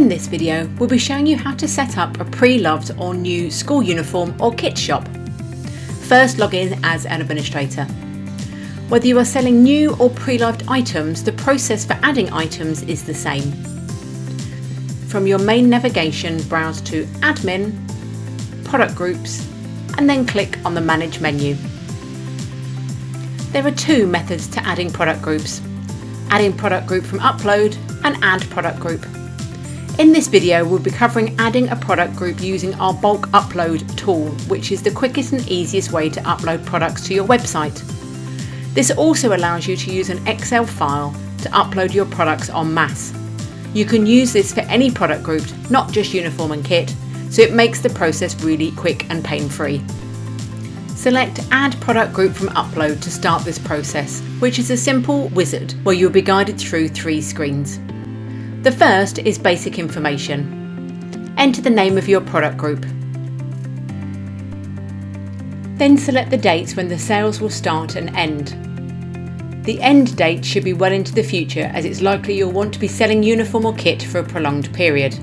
In this video, we'll be showing you how to set up a pre-loved or new school uniform or kit shop. First, log in as an administrator. Whether you are selling new or pre-loved items, the process for adding items is the same. From your main navigation, browse to Admin, Product Groups, and then click on the Manage menu. There are two methods to adding product groups: adding product group from Upload and Add Product Group. In this video, we'll be covering adding a product group using our bulk upload tool, which is the quickest and easiest way to upload products to your website. This also allows you to use an Excel file to upload your products en masse. You can use this for any product group, not just uniform and kit, so it makes the process really quick and pain-free. Select Add Product Group from Upload to start this process, which is a simple wizard where you'll be guided through three screens. The first is basic information. Enter the name of your product group. Then select the dates when the sales will start and end. The end date should be well into the future, as it's likely you'll want to be selling uniform or kit for a prolonged period.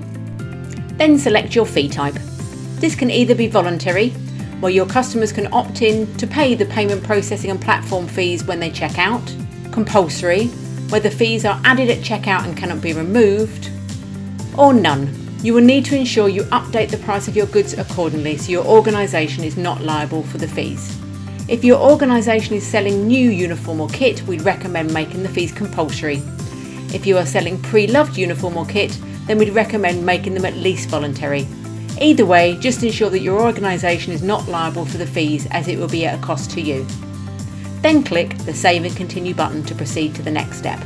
Then select your fee type. This can either be voluntary, where your customers can opt in to pay the payment processing and platform fees when they check out; compulsory, where the fees are added at checkout and cannot be removed; or none. You will need to ensure you update the price of your goods accordingly so your organisation is not liable for the fees. If your organisation is selling new uniform or kit, we'd recommend making the fees compulsory. If you are selling pre-loved uniform or kit, then we'd recommend making them at least voluntary. Either way, just ensure that your organisation is not liable for the fees, as it will be at a cost to you. Then click the Save and Continue button to proceed to the next step.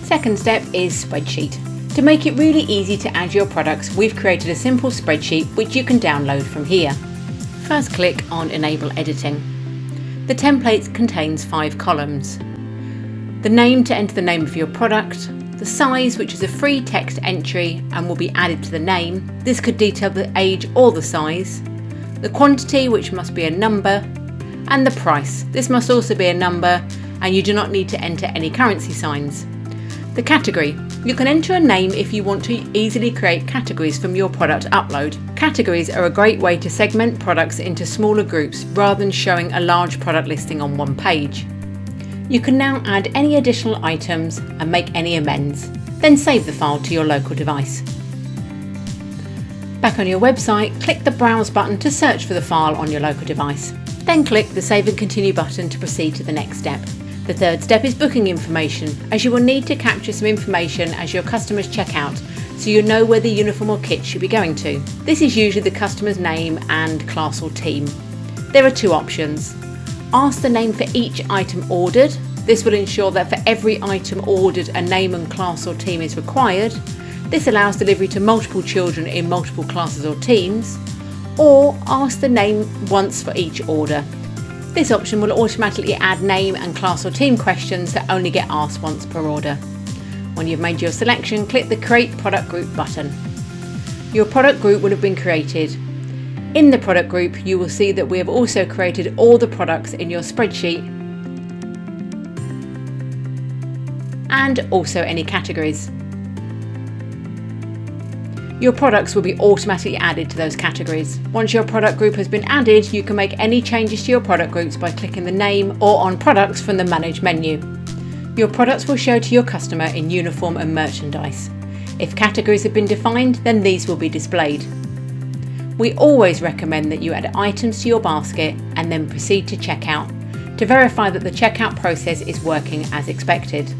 Second step is Spreadsheet. To make it really easy to add your products, we've created a simple spreadsheet which you can download from here. First, click on Enable Editing. The template contains 5 columns. The name to enter the name of your product, the size, which is a free text entry and will be added to the name. This could detail the age or the size. The quantity, which must be a number, and the price. This must also be a number, and you do not need to enter any currency signs. The category. You can enter a name if you want to easily create categories from your product upload. Categories are a great way to segment products into smaller groups rather than showing a large product listing on one page. You can now add any additional items and make any amends, then save the file to your local device. Back on your website, click the Browse button to search for the file on your local device. Then click the Save and Continue button to proceed to the next step. The third step is booking information, as you will need to capture some information as your customers check out, so you know where the uniform or kit should be going to. This is usually the customer's name and class or team. There are two options. Ask the name for each item ordered. This will ensure that for every item ordered, a name and class or team is required. This allows delivery to multiple children in multiple classes or teams. Or ask the name once for each order. This option will automatically add name and class or team questions that only get asked once per order. When you've made your selection, click the Create Product Group button. Your product group will have been created. In the product group, you will see that we have also created all the products in your spreadsheet and also any categories. Your products will be automatically added to those categories. Once your product group has been added, you can make any changes to your product groups by clicking the name or on products from the Manage menu. Your products will show to your customer in uniform and merchandise. If categories have been defined, then these will be displayed. We always recommend that you add items to your basket and then proceed to checkout to verify that the checkout process is working as expected.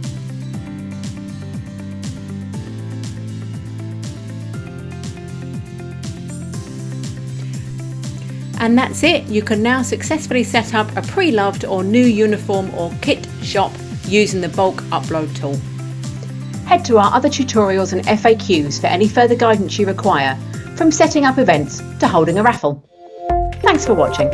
And that's it. You can now successfully set up a pre-loved or new uniform or kit shop using the bulk upload tool. Head to our other tutorials and FAQs for any further guidance you require, from setting up events to holding a raffle. Thanks for watching.